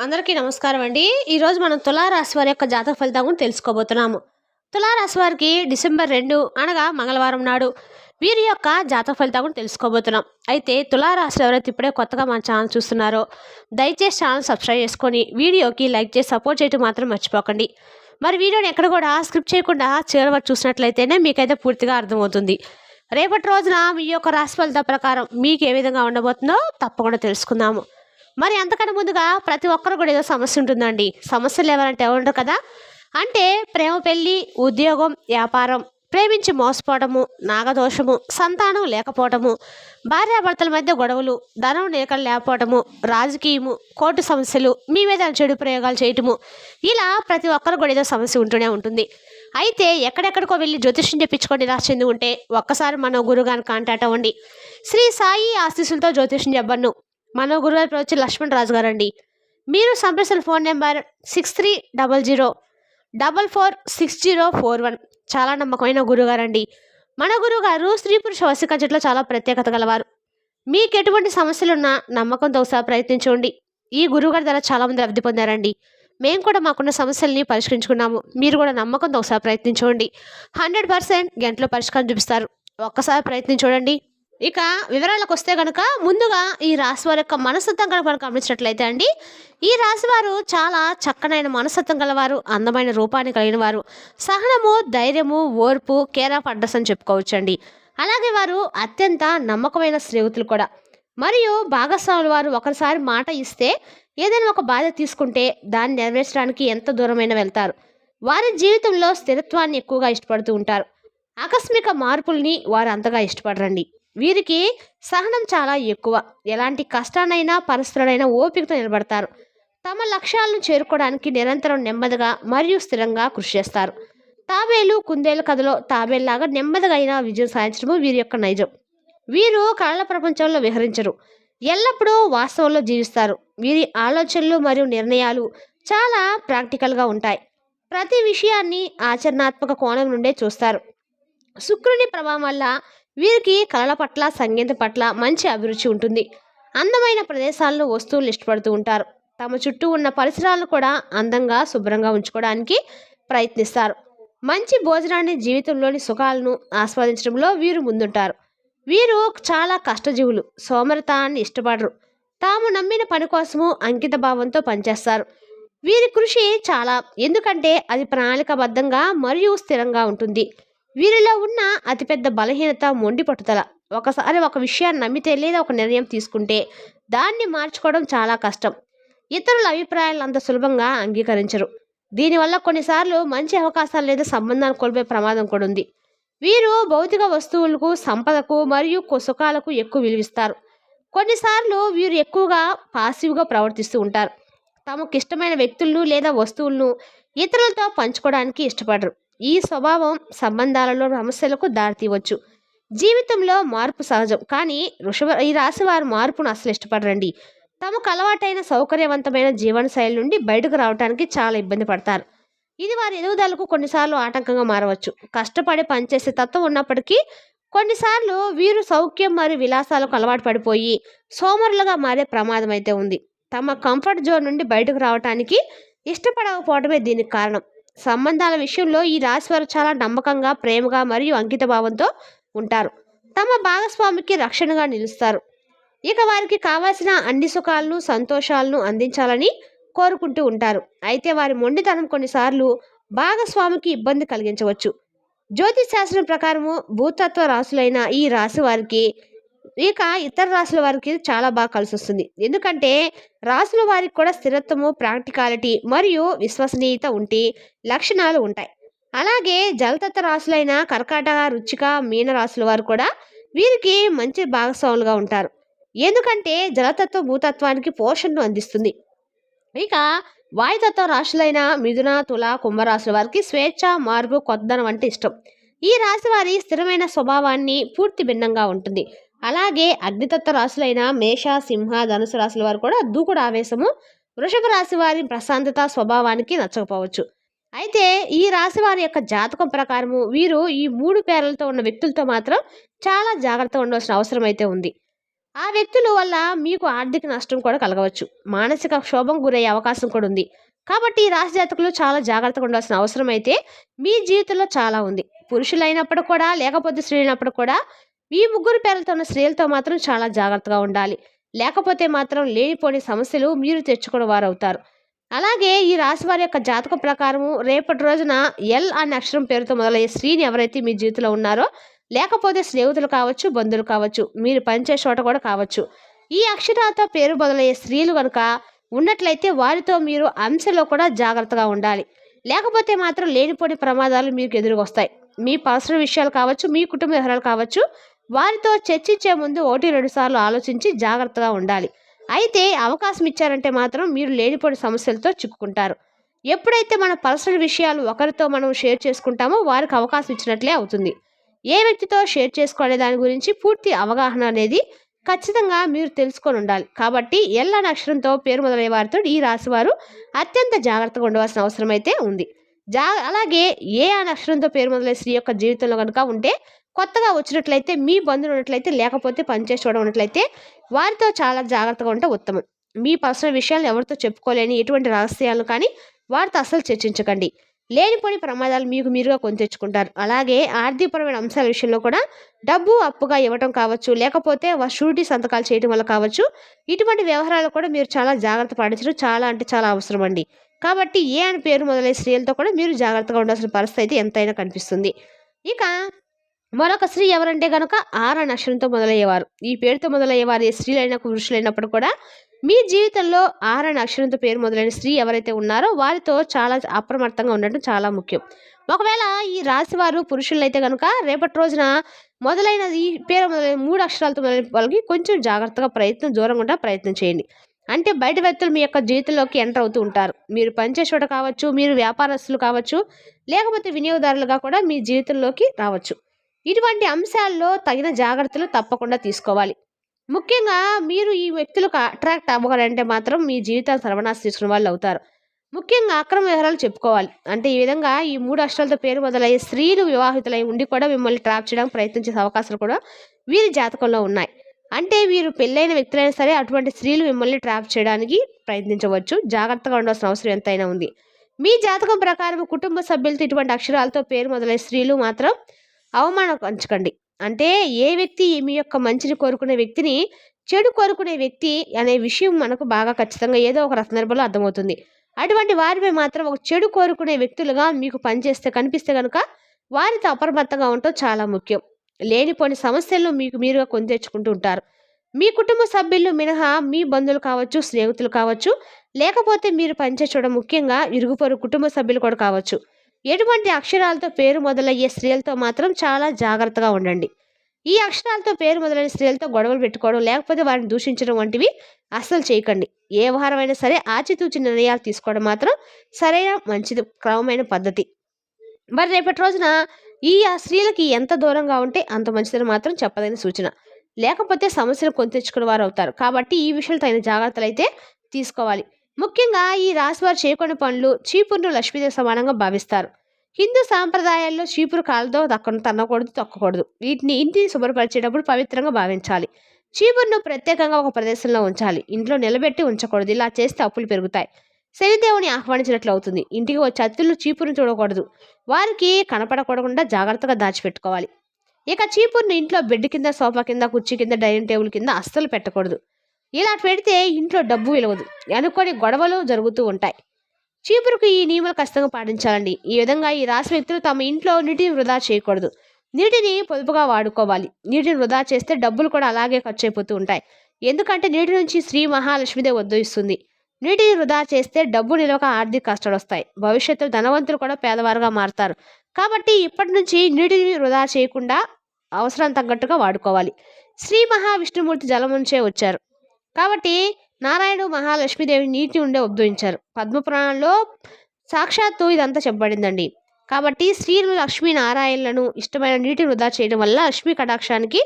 అందరికీ నమస్కారం అండి. ఈరోజు మనం తులారాశి వారి యొక్క జాతక ఫలితం గురించి తెలుసుకోబోతున్నాము. తులారాశి వారికి డిసెంబర్ 2 అనగా మంగళవారం నాడు వీరి యొక్క జాతక ఫలితం గురించి తెలుసుకోబోతున్నాం. అయితే తులారాశిలో ఎవరైతే ఇప్పుడే కొత్తగా మన ఛానల్ చూస్తున్నారో దయచేసి ఛానల్ సబ్స్క్రైబ్ చేసుకొని వీడియోకి లైక్ చేసి సపోర్ట్ చేయడం మాత్రం మర్చిపోకండి. మరి వీడియోని ఎక్కడ కూడా స్క్రిప్ట్ చేయకుండా చివరి వరకు చూసినట్లయితేనే మీకైతే పూర్తిగా అర్థమవుతుంది. రేపటి రోజున మీ యొక్క రాశి ఫలితం ప్రకారం మీకు ఏ విధంగా ఉండబోతుందో తప్పకుండా తెలుసుకుందాము. మరి అంతకన్నా ముందుగా ప్రతి ఒక్కరు కూడా ఏదో సమస్య ఉంటుందండి. సమస్యలు ఎవరంటే ఎవరుంటారు కదా, అంటే ప్రేమ, పెళ్ళి, ఉద్యోగం, వ్యాపారం, ప్రేమించి మోసపోవడము, నాగదోషము, సంతానం లేకపోవడము, భార్యాభర్తల మధ్య గొడవలు, ధనం లేక లేకపోవడము, రాజకీయము, కోర్టు సమస్యలు, మీ మీద చెడు ప్రయోగాలు చేయటము, ఇలా ప్రతి ఒక్కరు కూడా ఏదో సమస్య ఉంటూనే ఉంటుంది. అయితే ఎక్కడెక్కడికో వెళ్ళి జ్యోతిష్యం చెప్పించుకొని నిరాశ చెంది ఉంటే ఒక్కసారి మన గురుగారిని కాంటాక్ట్ అవ్వండి. శ్రీ సాయి ఆశీస్సులతో జ్యోతిష్యం చెప్పను. మన గురుగారి పేరు వచ్చి లక్ష్మణ్ రాజు గారు అండి. మీరు సంప్రదించిన ఫోన్ నెంబర్ 6300446041. చాలా నమ్మకమైన గురుగారు అండి. మన గురుగారు స్త్రీ పురుష వశిక జట్లో చాలా ప్రత్యేకత గలవారు. మీకు ఎటువంటి సమస్యలున్నా నమ్మకంతో ఒకసారి ప్రయత్నించండి. ఈ గురుగారి ద్వారా చాలామంది లబ్ధి పొందారండి. మేము కూడా మాకున్న సమస్యల్ని పరిష్కరించుకున్నాము. మీరు కూడా నమ్మకంతో ఒకసారి ప్రయత్నించండి. 100% గంటలో పరిష్కారం చూపిస్తారు. ఒక్కసారి ప్రయత్నించండి. ఇక వివరాలకు వస్తే కనుక ముందుగా ఈ రాశి వారి యొక్క మనస్తత్వం కనుక మనం గమనించినట్లయితే అండి, ఈ రాశి వారు చాలా చక్కనైన మనస్తత్వం గలవారు, అందమైన రూపాన్ని కలిగిన వారు, సహనము, ధైర్యము, ఓర్పు, కేర్ ఆఫ్ అడ్రస్ అని చెప్పుకోవచ్చు అండి. అలాగే వారు అత్యంత నమ్మకమైన స్నేహితులు కూడా. మరియు భాగస్వాములు వారు ఒకసారి మాట ఇస్తే ఏదైనా ఒక బాధ్యత తీసుకుంటే దాన్ని నెరవేర్చడానికి ఎంత దూరమైనా వెళ్తారు. వారి జీవితంలో స్థిరత్వాన్ని ఎక్కువగా ఇష్టపడుతూ ఉంటారు. ఆకస్మిక మార్పుల్ని వారు అంతగా ఇష్టపడరండి. వీరికి సహనం చాలా ఎక్కువ. ఎలాంటి కష్టానైనా పరిస్థితులైనా ఓపికతో నిలబడతారు. తమ లక్ష్యాలను చేరుకోవడానికి నిరంతరం నెమ్మదిగా మరియు స్థిరంగా కృషి చేస్తారు. తాబేలు కుందేలు కథలో తాబేలులాగా నెమ్మదిగా అయినా విజయం సాధించడము వీరి యొక్క నైజం. వీరు కళల ప్రపంచంలో విహరించరు, ఎల్లప్పుడూ వాస్తవంలో జీవిస్తారు. వీరి ఆలోచనలు మరియు నిర్ణయాలు చాలా ప్రాక్టికల్గా ఉంటాయి. ప్రతి విషయాన్ని ఆచరణాత్మక కోణం నుండే చూస్తారు. శుక్రుని ప్రభావం వల్ల వీరికి కళల పట్ల, సంగీతం పట్ల మంచి అభిరుచి ఉంటుంది. అందమైన ప్రదేశాలను, వస్తువులు ఇష్టపడుతూ ఉంటారు. తమ చుట్టూ ఉన్న పరిసరాలను కూడా అందంగా, శుభ్రంగా ఉంచుకోవడానికి ప్రయత్నిస్తారు. మంచి భోజనాన్ని, జీవితంలోని సుఖాలను ఆస్వాదించడంలో వీరు ముందుంటారు. వీరు చాలా కష్టజీవులు, సోమరితనాన్ని ఇష్టపడరు. తాము నమ్మిన పని కోసము అంకిత భావంతో పనిచేస్తారు. వీరి కృషి చాలా, ఎందుకంటే అది ప్రణాళికాబద్ధంగా మరియు స్థిరంగా ఉంటుంది. వీరిలో ఉన్న అతిపెద్ద బలహీనత మొండి పట్టుదల. ఒకసారి ఒక విషయాన్ని నమ్మితే లేదా ఒక నిర్ణయం తీసుకుంటే దాన్ని మార్చుకోవడం చాలా కష్టం. ఇతరుల అభిప్రాయాలను అంత సులభంగా అంగీకరించరు. దీనివల్ల కొన్నిసార్లు మంచి అవకాశాలు లేదా సంబంధాలు కోల్పోయే ప్రమాదం కూడా ఉంది. వీరు భౌతిక వస్తువులకు, సంపదకు మరియు సుఖాలకు ఎక్కువ విలువిస్తారు. కొన్నిసార్లు వీరు ఎక్కువగా పాసివ్గా ప్రవర్తిస్తూ ఉంటారు. తమకు ఇష్టమైన వ్యక్తులను లేదా వస్తువులను ఇతరులతో పంచుకోవడానికి ఇష్టపడరు. ఈ స్వభావం సంబంధాలలో సమస్యలకు దారితీయవచ్చు. జీవితంలో మార్పు సహజం, కానీ ఈ రాశి వారు మార్పును అసలు ఇష్టపడరండి. తమకు అలవాటైన సౌకర్యవంతమైన జీవనశైలి నుండి బయటకు రావడానికి చాలా ఇబ్బంది పడతారు. ఇది వారి ఎదుగుదలకు కొన్నిసార్లు ఆటంకంగా మారవచ్చు. కష్టపడి పనిచేసే తత్వం ఉన్నప్పటికీ కొన్నిసార్లు వీరు సౌఖ్యం మరియు విలాసాలకు అలవాటు పడిపోయి సోమరులుగా మారే ప్రమాదం అయితే ఉంది. తమ కంఫర్ట్ జోన్ నుండి బయటకు రావడానికి ఇష్టపడకపోవడమే దీనికి కారణం. సంబంధాల విషయంలో ఈ రాశి వారు చాలా నమ్మకంగా, ప్రేమగా మరియు అంకిత భావంతో ఉంటారు. తమ భాగస్వామికి రక్షణగా నిలుస్తారు. ఇక వారికి కావాల్సిన అన్ని సుఖాలను, సంతోషాలను అందించాలని కోరుకుంటూ ఉంటారు. అయితే వారి మొండితనం కొన్నిసార్లు భాగస్వామికి ఇబ్బంది కలిగించవచ్చు. జ్యోతిష్ శాస్త్రం ప్రకారము భూతత్వ రాశులైన ఈ రాశి వారికి ఇక ఇతర రాశుల వారికి చాలా బాగా కలిసి వస్తుంది. ఎందుకంటే రాశుల వారికి కూడా స్థిరత్వము, ప్రాక్టికాలిటీ మరియు విశ్వసనీయత ఉంటే లక్షణాలు ఉంటాయి. అలాగే జలతత్వ రాశులైన కర్కాటక, వృశ్చిక, మీన రాశుల వారు కూడా వీరికి మంచి భాగస్వాములుగా ఉంటారు. ఎందుకంటే జలతత్వ భూతత్వానికి పోషణను అందిస్తుంది. ఇక వాయుతత్వ రాశులైన మిథున, తుల, కుంభరాశుల వారికి స్వేచ్ఛ, మార్పు, కొత్తదనం అంటే ఇష్టం. ఈ రాశి వారి స్థిరమైన స్వభావాన్ని పూర్తి భిన్నంగా ఉంటుంది. అలాగే అగ్నితత్వ రాశులైన మేష, సింహ, ధనుసు రాశుల వారు కూడా దూకుడు ఆవేశము, వృషభ రాశి వారి ప్రశాంతత స్వభావానికి నచ్చకపోవచ్చు. అయితే ఈ రాశి వారి యొక్క జాతకం ప్రకారము వీరు ఈ 3 పేర్లతో ఉన్న వ్యక్తులతో మాత్రం చాలా జాగ్రత్తగా ఉండవలసిన అవసరం అయితే ఉంది. ఆ వ్యక్తుల వల్ల మీకు ఆర్థిక నష్టం కూడా కలగవచ్చు. మానసిక క్షోభం గురయ్యే అవకాశం కూడా ఉంది. కాబట్టి ఈ రాశి జాతకులు చాలా జాగ్రత్తగా ఉండాల్సిన అవసరం అయితే మీ జీవితంలో చాలా ఉంది. పురుషులైనప్పుడు కూడా, లేకపోతే స్త్రీలైనప్పుడు కూడా ఈ ముగ్గురు పేర్లతో ఉన్న స్త్రీలతో మాత్రం చాలా జాగ్రత్తగా ఉండాలి. లేకపోతే మాత్రం లేనిపోని సమస్యలు మీరు తెచ్చుకున్న వారవుతారు. అలాగే ఈ రాశి వారి యొక్క జాతకం ప్రకారము రేపటి రోజున ఎల్ అనే అక్షరం పేరుతో మొదలయ్యే స్త్రీని ఎవరైతే మీ జీవితంలో ఉన్నారో, లేకపోతే స్నేహితులు కావచ్చు, బంధువులు కావచ్చు, మీరు పనిచేసే చోట కూడా కావచ్చు. ఈ అక్షరాలతో పేరు మొదలయ్యే స్త్రీలు గనుక ఉన్నట్లయితే వారితో మీరు అంశలో కూడా జాగ్రత్తగా ఉండాలి. లేకపోతే మాత్రం లేనిపోని ప్రమాదాలు మీకు ఎదురువస్తాయి. మీ పర్సనల్ విషయాలు కావచ్చు, మీ కుటుంబ వ్యవహారాలు కావచ్చు, వారితో చర్చించే ముందు 1, 2 సార్లు ఆలోచించి జాగ్రత్తగా ఉండాలి. అయితే అవకాశం ఇచ్చారంటే మాత్రం మీరు లేనిపోని సమస్యలతో చిక్కుకుంటారు. ఎప్పుడైతే మన పర్సనల్ విషయాలు ఒకరితో మనం షేర్ చేసుకుంటామో వారికి అవకాశం ఇచ్చినట్లే అవుతుంది. ఏ వ్యక్తితో షేర్ చేసుకోవాలనే దాని గురించి పూర్తి అవగాహన అనేది ఖచ్చితంగా మీరు తెలుసుకొని ఉండాలి. కాబట్టి ఎల్ అనే అక్షరంతో పేరు మొదలయ్యే వారితో ఈ రాశి వారు అత్యంత జాగ్రత్తగా ఉండవలసిన అవసరం అయితే ఉంది. అలాగే ఏ అనే అక్షరంతో పేరు మొదలయ్యే స్త్రీ యొక్క జీవితంలో కనుక ఉంటే, కొత్తగా వచ్చినట్లయితే, మీ బంధువులు ఉన్నట్లయితే, లేకపోతే పనిచేసి చూడడం ఉన్నట్లయితే వారితో చాలా జాగ్రత్తగా ఉంటే ఉత్తమం. మీ పర్సనల్ విషయాలను ఎవరితో చెప్పుకోలేని ఎటువంటి రహస్యాలను కానీ వారితో అస్సలు చర్చించకండి. లేనిపోని ప్రమాదాలు మీకు మీరుగా కొని తెచ్చుకుంటారు. అలాగే ఆర్థికపరమైన అంశాల విషయంలో కూడా డబ్బు అప్పుగా ఇవ్వటం కావచ్చు, లేకపోతే షూరిటీ సంతకాలు చేయడం వల్ల కావచ్చు, ఇటువంటి వ్యవహారాలు కూడా మీరు చాలా జాగ్రత్త పాటించడం చాలా అంటే చాలా అవసరం అండి. కాబట్టి ఏ అని పేరు మొదలైన స్త్రీలతో కూడా మీరు జాగ్రత్తగా ఉండాల్సిన పరిస్థితి అయితే ఎంతైనా కనిపిస్తుంది. ఇక మరొక స్త్రీ ఎవరంటే గనక ఆర్ అనే అక్షరంతో మొదలయ్యేవారు. ఈ పేరుతో మొదలయ్యేవారు ఏ స్త్రీలైనా పురుషులైనప్పుడు కూడా మీ జీవితంలో ఆర్ అనే అక్షరంతో పేరు మొదలైన స్త్రీ ఎవరైతే ఉన్నారో వారితో చాలా అప్రమత్తంగా ఉండటం చాలా ముఖ్యం. ఒకవేళ ఈ రాశి వారు పురుషులైతే కనుక రేపటి రోజున మొదలైన ఈ పేరు మొదలైన 3 అక్షరాలతో మొదలైన వాళ్ళకి కొంచెం జాగ్రత్తగా దూరంగా ఉండే ప్రయత్నం చేయండి. అంటే బయట వ్యక్తులు మీ యొక్క జీవితంలోకి ఎంటర్ అవుతూ ఉంటారు. మీరు పనిచేసే చోట కావచ్చు, మీరు వ్యాపారస్తులు కావచ్చు, లేకపోతే వినియోగదారులుగా కూడా మీ జీవితంలోకి రావచ్చు. ఇటువంటి అంశాల్లో తగిన జాగ్రత్తలు తప్పకుండా తీసుకోవాలి. ముఖ్యంగా మీరు ఈ వ్యక్తులకు అట్రాక్ట్ అవ్వాలంటే మాత్రం మీ జీవితాన్ని సర్వనాశనం చేసుకునే వాళ్ళు అవుతారు. ముఖ్యంగా అక్రమ వ్యవహారాలు చెప్పుకోవాలి. అంటే ఈ విధంగా ఈ 3 అక్షరాలతో పేరు మొదలయ్యే స్త్రీలు వివాహితులై ఉండి కూడా మిమ్మల్ని ట్రాప్ చేయడానికి ప్రయత్నించే అవకాశాలు కూడా వీరి జాతకంలో ఉన్నాయి. అంటే వీరు పెళ్ళైన వ్యక్తులైనా సరే అటువంటి స్త్రీలు మిమ్మల్ని ట్రాప్ చేయడానికి ప్రయత్నించవచ్చు. జాగ్రత్తగా ఉండాల్సిన అవసరం ఎంతైనా ఉంది. మీ జాతకం ప్రకారం కుటుంబ సభ్యులతో ఇటువంటి అక్షరాలతో పేరు మొదలైన స్త్రీలు మాత్రం అవమానపరచకండి. అంటే ఏ వ్యక్తి మీ యొక్క మంచిని కోరుకునే వ్యక్తిని చెడు కోరుకునే వ్యక్తి అనే విషయం మనకు బాగా ఖచ్చితంగా ఏదో ఒక సందర్భంలో అర్థమవుతుంది. అటువంటి వారిపై మాత్రం ఒక చెడు కోరుకునే వ్యక్తులుగా మీకు కనిపిస్తే కనుక వారితో అప్రమత్తంగా ఉండటం చాలా ముఖ్యం. లేనిపోని సమస్యలను మీకు మీరుగా కొని తెచ్చుకుంటూ ఉంటారు. మీ కుటుంబ సభ్యులు మినహా మీ బంధువులు కావచ్చు, స్నేహితులు కావచ్చు, లేకపోతే మీరు పనిచేసే చోట ముఖ్యంగా ఇరుగు పొరుగు కుటుంబ సభ్యులు కూడా కావచ్చు, ఎటువంటి అక్షరాలతో పేరు మొదలయ్యే స్త్రీలతో మాత్రం చాలా జాగ్రత్తగా ఉండండి. ఈ అక్షరాలతో పేరు మొదలైన స్త్రీలతో గొడవలు పెట్టుకోవడం, లేకపోతే వారిని దూషించడం వంటివి అస్సలు చేయకండి. ఏ వ్యవహారమైనా సరే ఆచితూచి నిర్ణయాలు తీసుకోవడం మాత్రం సరైన మంచిది క్రమమైన పద్ధతి. మరి రేపటి రోజున ఆ స్త్రీలకి ఎంత దూరంగా ఉంటే అంత మంచిదని మాత్రం చెప్పదగిన సూచన. లేకపోతే సమస్యలు కొని తెచ్చుకునే వారు అవుతారు. కాబట్టి ఈ విషయంలో తగిన జాగ్రత్తలు అయితే తీసుకోవాలి. ముఖ్యంగా ఈ రాశివారు చేయకొన్ని పనులు చీపురును లక్ష్మీదేవి సమానంగా భావిస్తారు. హిందూ సాంప్రదాయాల్లో చీపురు కాళ్ళతో తన్నకూడదు, తొక్కకూడదు. వీటిని ఇంటిని శుభ్రపరిచేటప్పుడు పవిత్రంగా భావించాలి. చీపురును ప్రత్యేకంగా ఒక ప్రదేశంలో ఉంచాలి. ఇంట్లో నిలబెట్టి ఉంచకూడదు. ఇలా చేస్తే అప్పులు పెరుగుతాయి. శనిదేవుని ఆహ్వానించినట్లు అవుతుంది. ఇంటికి వచ్చే అతిథులు చీపురును చూడకూడదు. వారికి కనపడకూడకుండా జాగ్రత్తగా దాచిపెట్టుకోవాలి. ఇక చీపురును ఇంట్లో బెడ్ కింద, సోఫా కింద, కుర్చీ కింద, డైనింగ్ టేబుల్ కింద అస్సలు పెట్టకూడదు. ఇలా పెడితే ఇంట్లో డబ్బు విలవదు, అనుకోని గొడవలు జరుగుతూ ఉంటాయి. చీపురుకు ఈ నియమాలు ఖచ్చితంగా పాటించాలండి. ఈ విధంగా ఈ రాశి వ్యక్తులు తమ ఇంట్లో నీటిని వృధా చేయకూడదు. నీటిని పొదుపుగా వాడుకోవాలి. నీటిని వృధా చేస్తే డబ్బులు కూడా అలాగే ఖర్చు అయిపోతూ ఉంటాయి. ఎందుకంటే నీటి నుంచి శ్రీ మహాలక్ష్మీదేవి ఉద్భవిస్తుంది. నీటిని వృధా చేస్తే డబ్బు నిలవక ఆర్థిక కష్టాలు వస్తాయి. భవిష్యత్తులో ధనవంతులు కూడా పేదవారుగా మారుతారు. కాబట్టి ఇప్పటి నుంచి నీటిని వృధా చేయకుండా అవసరం తగ్గట్టుగా వాడుకోవాలి. శ్రీ మహావిష్ణుమూర్తి జలం నుంచే వచ్చారు. కాబట్టి నారాయణుడు మహాలక్ష్మీదేవి నీటి ఉండే ఉద్భవించారు. పద్మపురాణంలో సాక్షాత్తు ఇదంతా చెప్పబడిందండి. కాబట్టి స్త్రీలు లక్ష్మీ నారాయణలను ఇష్టమైన నీటి వృధా చేయడం వల్ల లక్ష్మీ కటాక్షానికి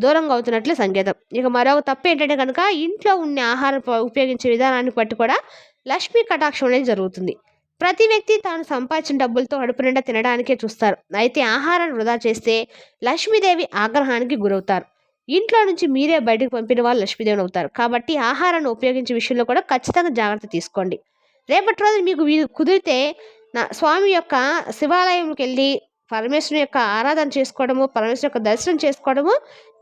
దూరంగా అవుతున్నట్లే సంకేతం. ఇక మరొక తప్పు ఏంటంటే కనుక ఇంట్లో ఉండే ఆహారం ఉపయోగించే విధానాన్ని బట్టి కూడా లక్ష్మీ కటాక్షం అనేది జరుగుతుంది. ప్రతి వ్యక్తి తాను సంపాదించిన డబ్బులతో కడుపు నిండా తినడానికే చూస్తారు. అయితే ఆహారాన్ని వృధా చేస్తే లక్ష్మీదేవి ఆగ్రహానికి గురవుతారు. ఇంట్లో నుంచి మీరే బయటకు పంపిన వాళ్ళు లక్ష్మీదేవుని అవుతారు. కాబట్టి ఆహారాన్ని ఉపయోగించే విషయంలో కూడా ఖచ్చితంగా జాగ్రత్త తీసుకోండి. రేపటి రోజు మీకు కుదిరితే స్వామి యొక్క శివాలయంకెళ్ళి పరమేశ్వరుని యొక్క ఆరాధన చేసుకోవడము, పరమేశ్వరుని యొక్క దర్శనం చేసుకోవడము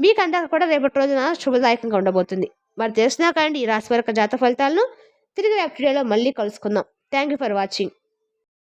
మీకంతా కూడా రేపటి రోజున శుభదాయకంగా ఉండబోతుంది. మరి తెలిసినా కానీ ఈ రాశి వారి యొక్క జాతక ఫలితాలను తిరిగి రేపటి వీడియోలో మళ్ళీ కలుసుకుందాం. Thank you for watching.